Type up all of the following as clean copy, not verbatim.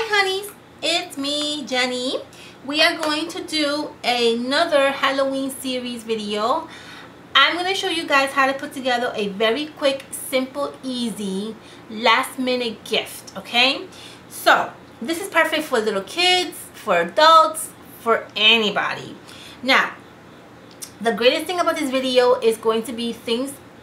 Hi honeys, it's me, Jenny. We are going to do another Halloween series video. I'm going to show you guys how to put together a very quick, simple, easy, last minute gift, okay? So, this is perfect for little kids, for adults, for anybody. Now, the greatest thing about this video is going to be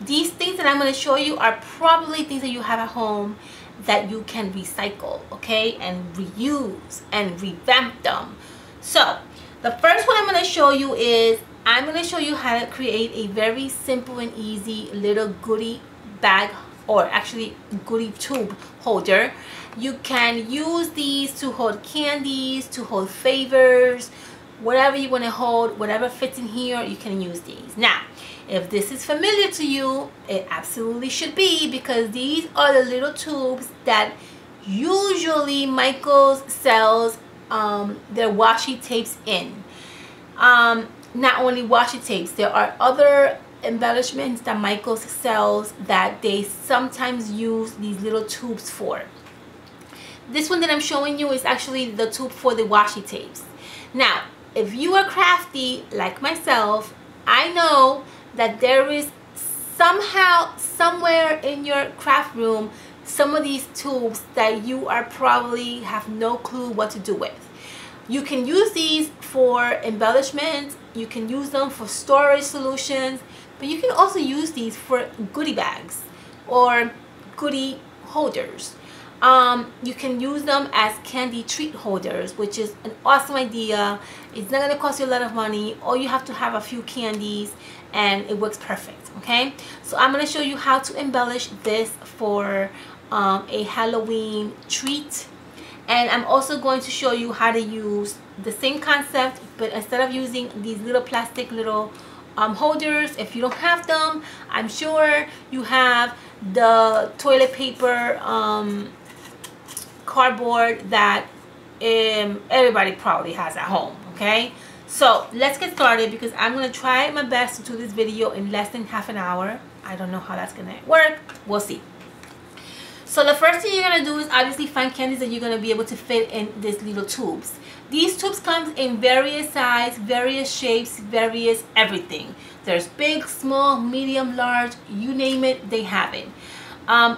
these things that I'm going to show you are probably things that you have at home that you can recycle, okay, and reuse and revamp them. So the first one I'm going to show you is I'm going to show you how to create a very simple and easy little goodie bag, or actually goodie tube holder. You can use these to hold candies, to hold favors, whatever you want to hold, whatever fits in here, you can use these. Now, if this is familiar to you, it absolutely should be, because these are the little tubes that usually Michaels sells their washi tapes in. Not only washi tapes, there are other embellishments that Michaels sells that they sometimes use these little tubes for. This one that I'm showing you is actually the tube for the washi tapes. Now, if you are crafty like myself, I know that there is somehow, somewhere in your craft room, some of these tubes that you are probably have no clue what to do with. You can use these for embellishments, you can use them for storage solutions, but you can also use these for goodie bags or goodie holders. You can use them as candy treat holders, which is an awesome idea. It's not going to cost you a lot of money. All you have to have a few candies and it works perfect, okay? So I'm going to show you how to embellish this for a Halloween treat. And I'm also going to show you how to use the same concept, but instead of using these little plastic little holders, if you don't have them, I'm sure you have the toilet paper cardboard that everybody probably has at home, okay? So let's get started, because I'm going to try my best to do this video in less than half an hour. I don't know how that's going to work. We'll see. So the first thing you're going to do is obviously find candies that you're going to be able to fit in these little tubes. These tubes come in various sizes, various shapes, various everything. There's big, small, medium, large, you name it, they have it.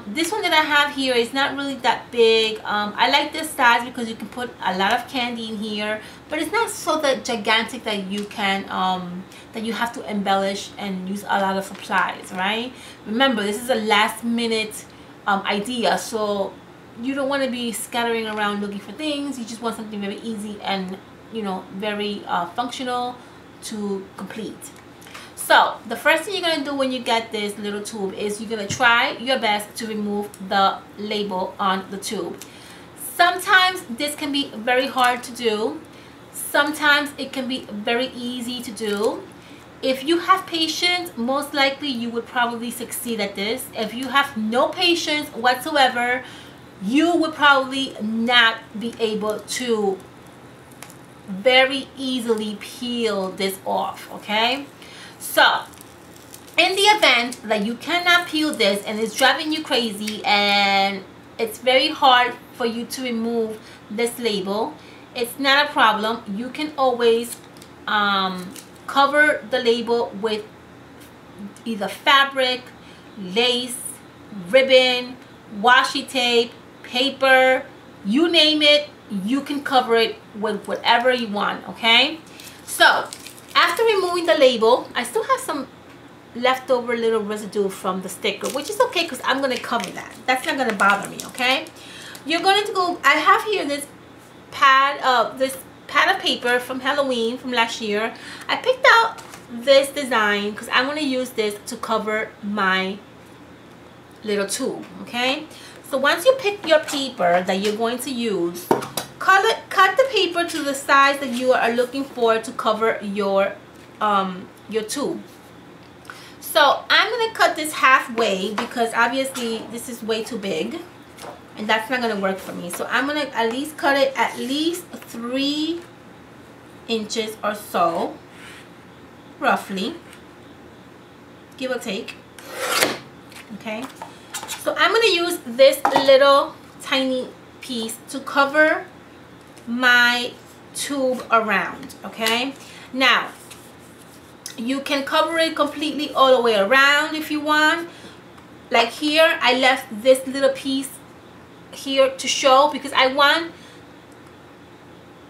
This one that I have here is not really that big. I like this size because you can put a lot of candy in here, but it's not so that gigantic that you can that you have to embellish and use a lot of supplies, right? Remember, this is a last minute idea, so you don't want to be scattering around looking for things. You just want something very easy and, you know, very functional to complete. So the first thing you're going to do when you get this little tube is you're going to try your best to remove the label on the tube. Sometimes this can be very hard to do. Sometimes it can be very easy to do. If you have patience, most likely you would probably succeed at this. If you have no patience whatsoever, you would probably not be able to very easily peel this off, okay? So, in the event that you cannot peel this and it's driving you crazy and it's very hard for you to remove this label, it's not a problem. You can always cover the label with either fabric, lace, ribbon, washi tape, paper, you name it, you can cover it with whatever you want, okay? So, after removing the label, I still have some leftover little residue from the sticker, which is okay because I'm going to cover that. That's not going to bother me, okay? You're going to go, I have here this pad of paper from Halloween from last year. I picked out this design because I'm going to use this to cover my little tube, okay? So once you pick your paper that you're going to use, cut the paper to the size that you are looking for to cover your tube. So I'm going to cut this halfway because obviously this is way too big and that's not going to work for me. So I'm going to at least cut it at least 3 inches or so, roughly, give or take, okay? So I'm going to use this little tiny piece to cover my tube around. Okay, now you can cover it completely all the way around if you want. Like here, I left this little piece here to show because I want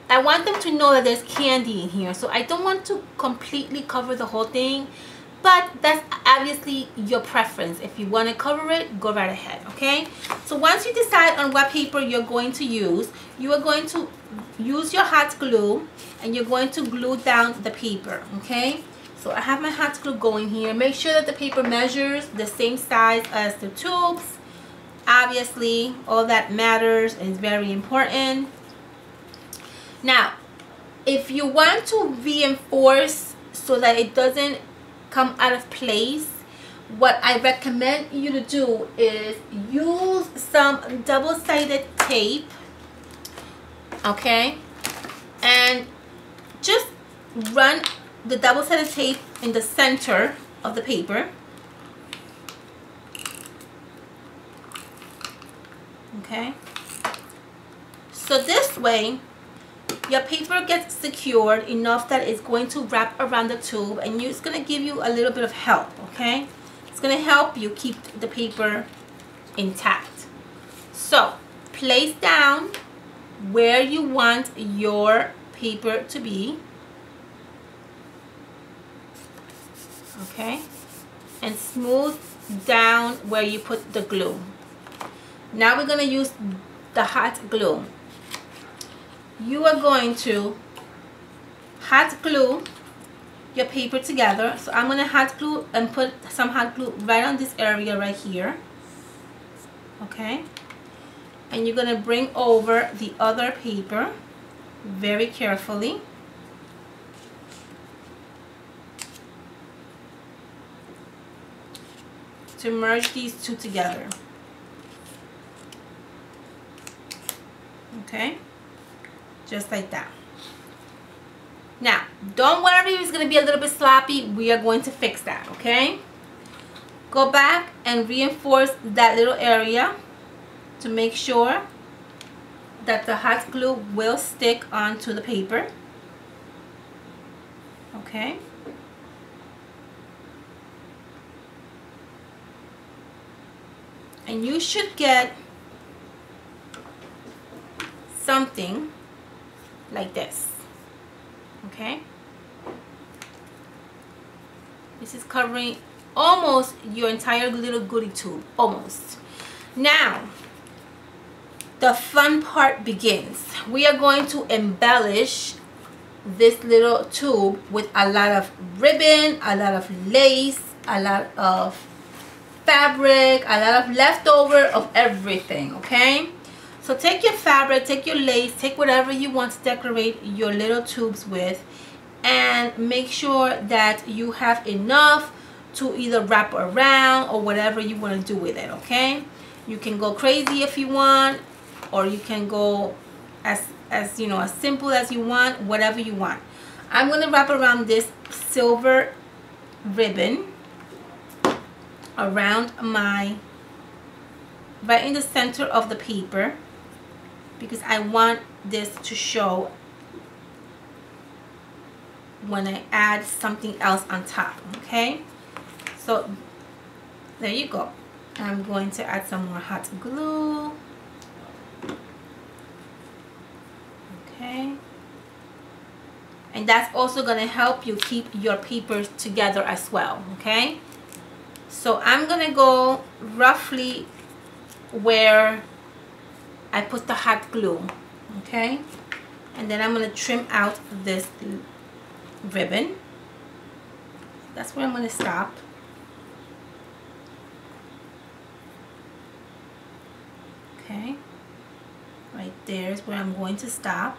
them to know that there's candy in here. So I don't want to completely cover the whole thing, but that's obviously your preference. If you want to cover it, go right ahead. Okay, so once you decide on what paper you're going to use, you are going to use your hot glue and you're going to glue down the paper. Okay, so I have my hot glue going here. Make sure that the paper measures the same size as the tubes. Obviously, all that matters and is very important. Now, if you want to reinforce so that it doesn't come out of place, what I recommend you to do is use some double-sided tape, okay, and just run the double-sided tape in the center of the paper. Okay, so this way your paper gets secured enough that it's going to wrap around the tube, and it's going to give you a little bit of help. Okay, it's going to help you keep the paper intact. So place down where you want your paper to be. Okay, and smooth down where you put the glue. Now we're going to use the hot glue. You are going to hot glue your paper together. So I'm going to hot glue and put some hot glue right on this area right here. Okay, and you're going to bring over the other paper very carefully. To merge these two together. Okay, just like that. Now, don't worry, it's going to be a little bit sloppy. We are going to fix that. Okay, go back and reinforce that little area to make sure that the hot glue will stick onto the paper. Okay, and you should get something like this. Okay, this is covering almost your entire little goodie tube, almost. Now the fun part begins. We are going to embellish this little tube with a lot of ribbon, a lot of lace, a lot of fabric, a lot of leftover of everything. Okay, so take your fabric, take your lace, take whatever you want to decorate your little tubes with, and make sure that you have enough to either wrap around or whatever you want to do with it. Okay, you can go crazy if you want, or you can go as you know, as simple as you want, whatever you want. I'm going to wrap around this silver ribbon around my, right in the center of the paper, because I want this to show when I add something else on top. Okay, so there you go. I'm going to add some more hot glue. Okay, and that's also going to help you keep your papers together as well. Okay, so I'm going to go roughly where I put the hot glue. Okay, and then I'm going to trim out this ribbon. That's where I'm going to stop. Okay, right there is where I'm going to stop,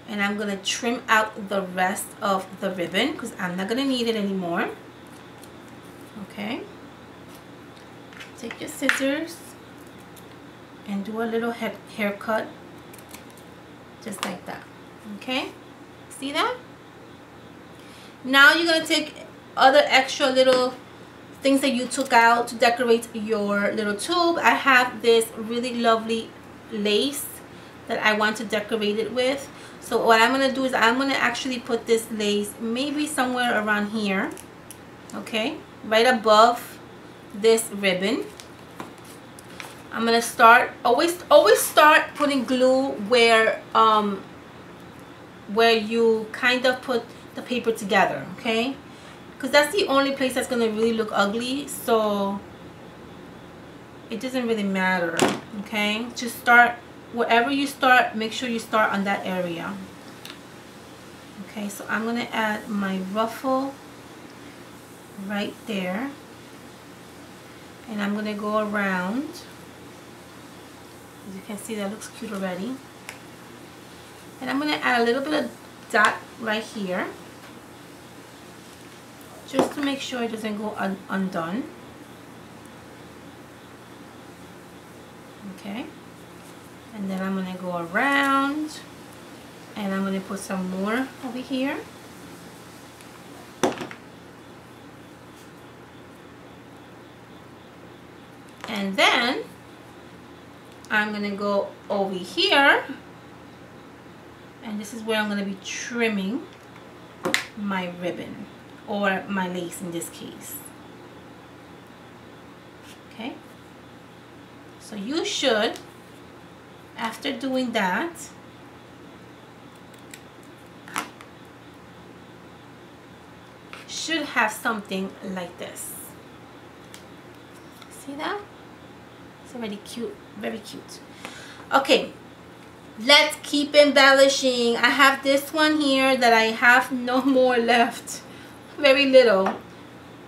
and I'm going to trim out the rest of the ribbon because I'm not going to need it anymore. Okay, take your scissors and do a little haircut just like that. Okay, see that? Now you're going to take other extra little things that you took out to decorate your little tube. I have this really lovely lace that I want to decorate it with. So what I'm going to do is I'm going to actually put this lace maybe somewhere around here, okay, right above this ribbon. I'm going to start, always start putting glue where you kind of put the paper together, okay, because that's the only place that's going to really look ugly. So it doesn't really matter, okay, just start wherever you start, make sure you start on that area. Okay, so I'm going to add my ruffle right there, and I'm going to go around. As you can see, that looks cute already. And I'm going to add a little bit of dot right here, just to make sure it doesn't go undone. Okay, and then I'm going to go around, and I'm going to put some more over here. And then I'm going to go over here, and this is where I'm going to be trimming my ribbon, or my lace in this case. Okay, so you should, after doing that, should have something like this. See that? It's already cute, very cute. Okay, let's keep embellishing. I have this one here that I have no more left, very little,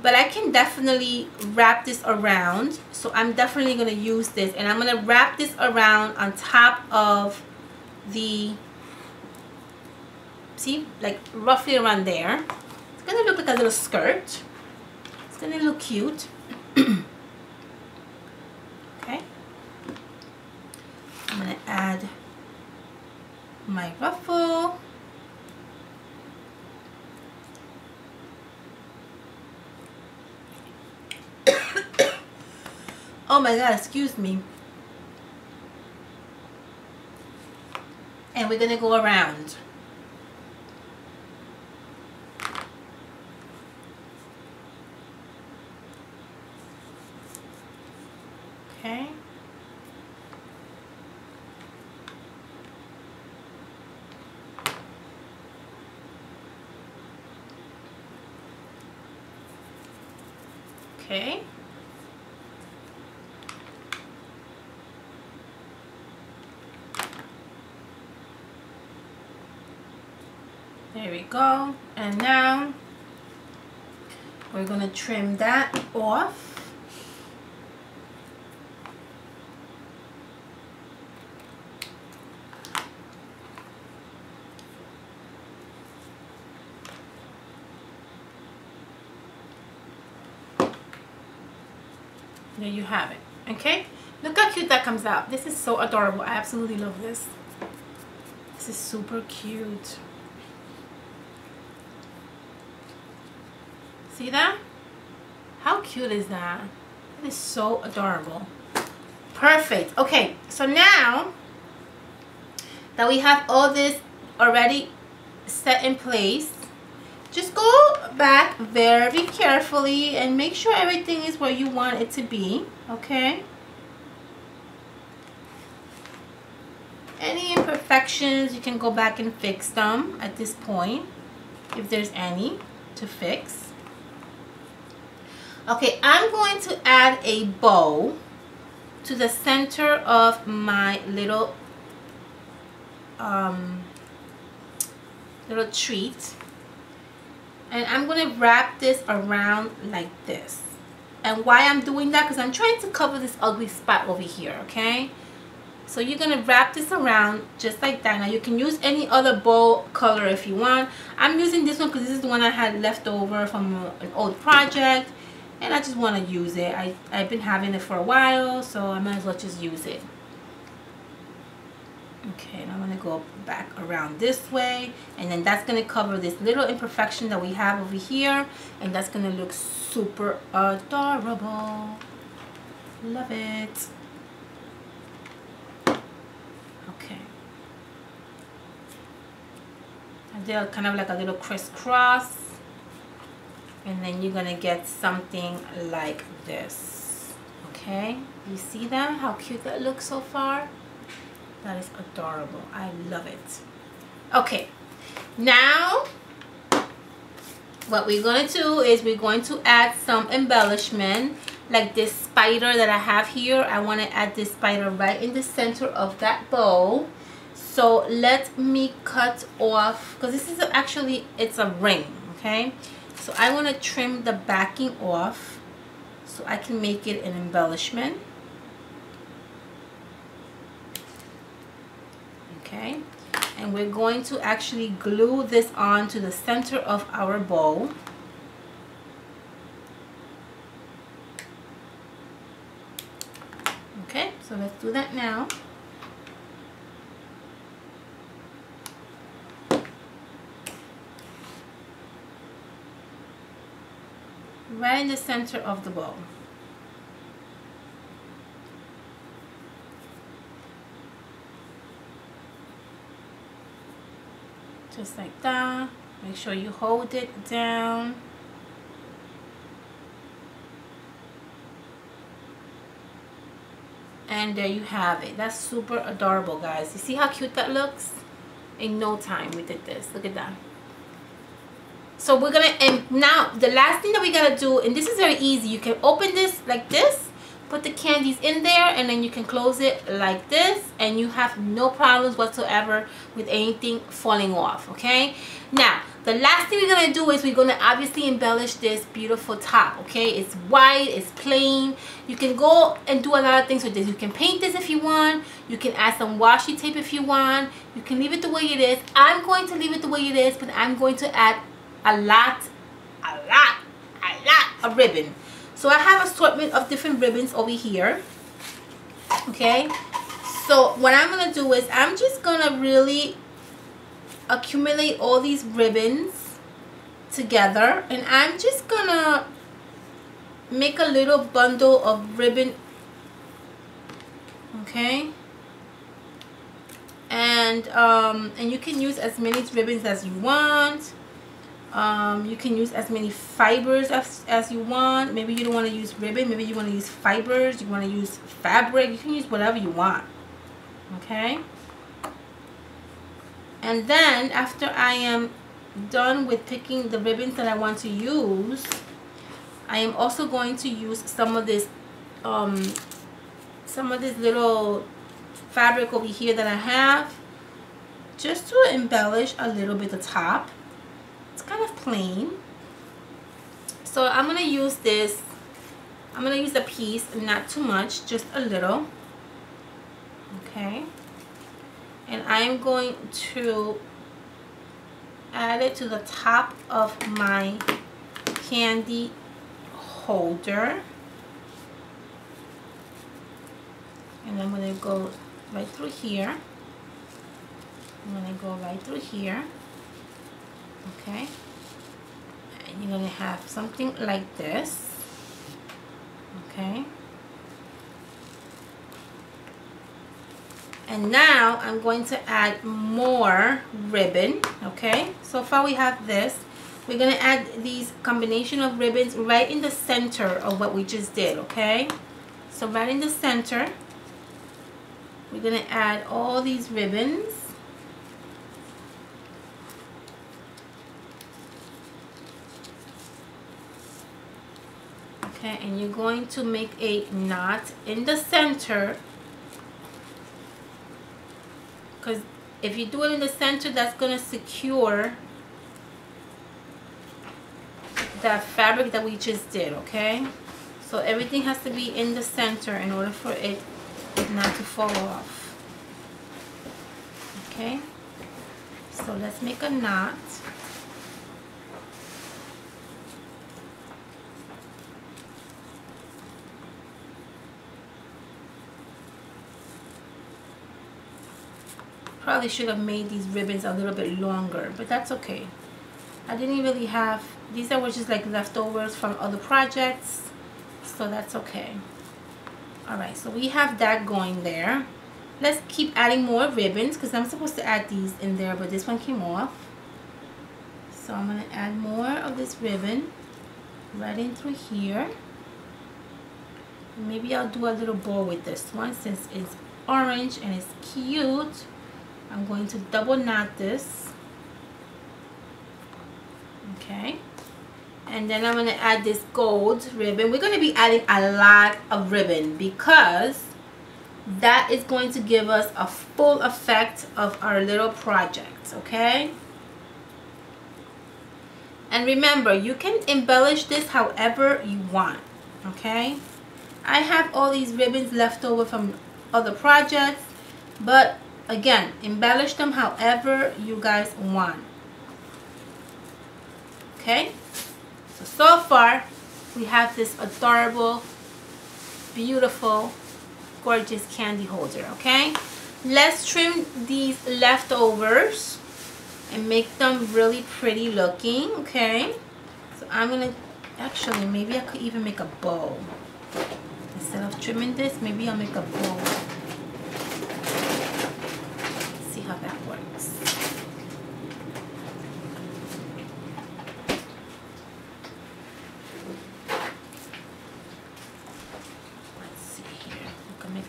but I can definitely wrap this around. So I'm definitely going to use this, and I'm going to wrap this around on top of the, see, like roughly around there. It's going to look like a little skirt. It's going to look cute. Okay, I'm going to add my ruffle. Oh my god, excuse me. And we're going to go around. Okay. Okay. There we go. And now we're going to trim that off. There you have it. Okay, look how cute that comes out. This is so adorable. I absolutely love this. This is super cute. See that? How cute is that? It is so adorable. Perfect. Okay, so now that we have all this already set in place, just go back very carefully and make sure everything is where you want it to be, okay? Any imperfections, you can go back and fix them at this point, if there's any to fix. Okay, I'm going to add a bow to the center of my little treat. And I'm going to wrap this around like this. And why I'm doing that, because I'm trying to cover this ugly spot over here, okay? So you're going to wrap this around just like that. Now you can use any other bow color if you want. I'm using this one because this is the one I had left over from an old project. And I just want to use it. I've been having it for a while, so I might as well just use it. Okay, and I'm going to go back around this way, and then that's going to cover this little imperfection that we have over here, and that's going to look super adorable. Love it. They're kind of like a little crisscross, and then you're gonna get something like this. Okay, you see that, how cute that looks so far? That is adorable. I love it. Okay, now what we're going to do is we're going to add some embellishment, like this spider that I have here. I want to add this spider right in the center of that bow. So let me cut off, because this is actually, it's a ring, okay? So I want to trim the backing off so I can make it an embellishment. Okay, and we're going to actually glue this on to the center of our bow. Okay, so let's do that now. Right in the center of the bow. Just like that. Make sure you hold it down. And there you have it. That's super adorable, guys. You see how cute that looks? In no time we did this. Look at that. So we're gonna, and now the last thing that we gotta do, and this is very easy, you can open this like this, put the candies in there, and then you can close it like this, and you have no problems whatsoever with anything falling off. Okay, now the last thing we're gonna do is we're gonna obviously embellish this beautiful top. Okay, it's white, it's plain. You can go and do a lot of things with this. You can paint this if you want, you can add some washi tape if you want, you can leave it the way it is. I'm going to leave it the way it is, but I'm going to add a lot of ribbon. So I have assortment of different ribbons over here. Okay, so what I'm gonna do is I'm just gonna really accumulate all these ribbons together, and I'm just gonna make a little bundle of ribbon. Okay, and you can use as many ribbons as you want. You can use as many fibers as you want. Maybe you don't want to use ribbon, maybe you want to use fibers, you want to use fabric, you can use whatever you want. Okay, and then after I am done with picking the ribbons that I want to use, I am also going to use some of this little fabric over here that I have, just to embellish a little bit the top. It's kind of plain, so I'm gonna use this. I'm gonna use a piece, not too much, just a little. Okay, and I am going to add it to the top of my candy holder, and I'm gonna go right through here. I'm gonna go right through here. Okay, and you're gonna have something like this. Okay, and now I'm going to add more ribbon. Okay, so far we have this. We're gonna add these combination of ribbons right in the center of what we just did. Okay, so right in the center we're gonna add all these ribbons. Okay, and you're going to make a knot in the center, because if you do it in the center, that's going to secure that fabric that we just did. Okay, so everything has to be in the center in order for it not to fall off. Okay, so let's make a knot. Probably should have made these ribbons a little bit longer, but that's okay. I didn't really have, these were just like leftovers from other projects, so that's okay. Alright, so we have that going there. Let's keep adding more ribbons, because I'm supposed to add these in there, but this one came off. So I'm going to add more of this ribbon right in through here. Maybe I'll do a little bow with this one since it's orange and it's cute. I'm going to double knot this. Okay. And then I'm going to add this gold ribbon. We're going to be adding a lot of ribbon because that is going to give us a full effect of our little project. Okay. And remember, you can embellish this however you want. Okay. I have all these ribbons left over from other projects, but again, embellish them however you guys want. Okay. So far we have this adorable, beautiful, gorgeous candy holder. Okay, let's trim these leftovers and make them really pretty looking. Okay, so I'm gonna actually, maybe I could even make a bow instead of trimming this. Maybe I'll make a bow. Let's see how that works.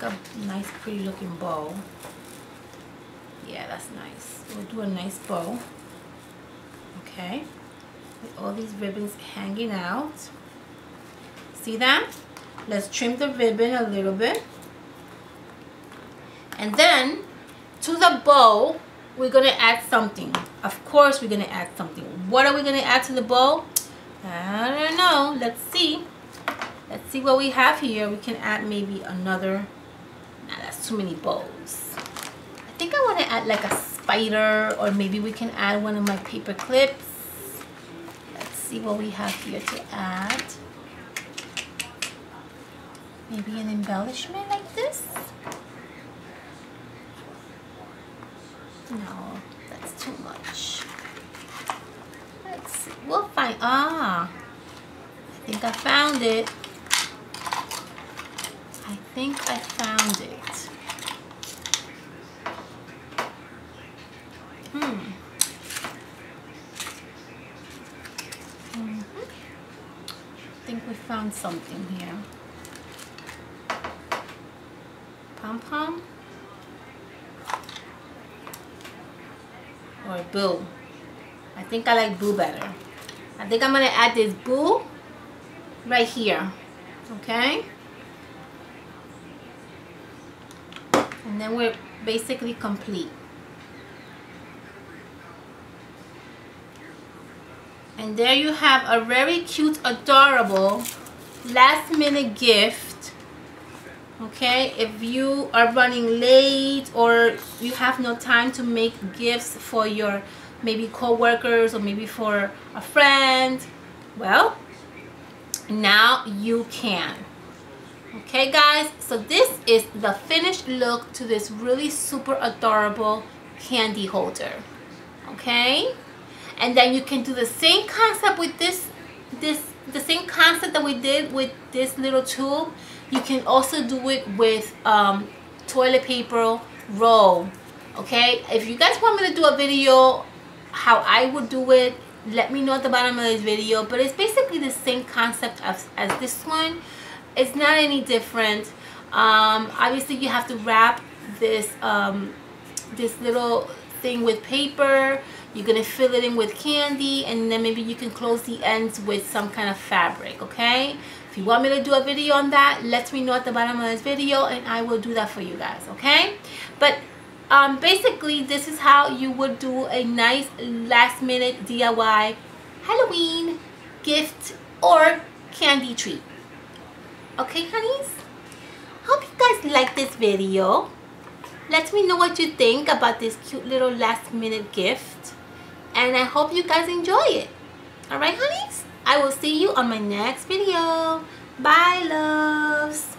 A nice pretty looking bow. Yeah, that's nice. We'll do a nice bow. Okay, with all these ribbons hanging out. See that? Let's trim the ribbon a little bit, and then to the bow we're gonna add something. Of course we're gonna add something. What are we gonna add to the bow? I don't know. Let's see. Let's see what we have here. We can add maybe another. Nah, that's too many bows. I think I want to add like a spider, or maybe we can add one of my paper clips. Let's see what we have here to add. Maybe an embellishment like this. No, that's too much. Let's see. We'll find. I think I found it. I think I found it. I think we found something here. Pom-pom or boo. I think I like boo better. I think I'm gonna add this boo right here. Okay. And then we're basically complete. And there you have a very cute, adorable last minute gift. Okay, if you are running late or you have no time to make gifts for your maybe co-workers or maybe for a friend, well, now you can. Okay guys, so this is the finished look to this really super adorable candy holder. Okay, and then you can do the same concept with the same concept that we did with this little tool. You can also do it with toilet paper roll. Okay, if you guys want me to do a video how I would do it, let me know at the bottom of this video. But it's basically the same concept as this one. It's not any different. Obviously you have to wrap this this little thing with paper. You're gonna fill it in with candy, and then maybe you can close the ends with some kind of fabric. Okay, if you want me to do a video on that, let me know at the bottom of this video and I will do that for you guys. Okay, but basically this is how you would do a nice last minute DIY Halloween gift or candy treat. Okay honeys, hope you guys like this video. Let me know what you think about this cute little last minute gift, and I hope you guys enjoy it. Alright honeys, I will see you on my next video. Bye loves.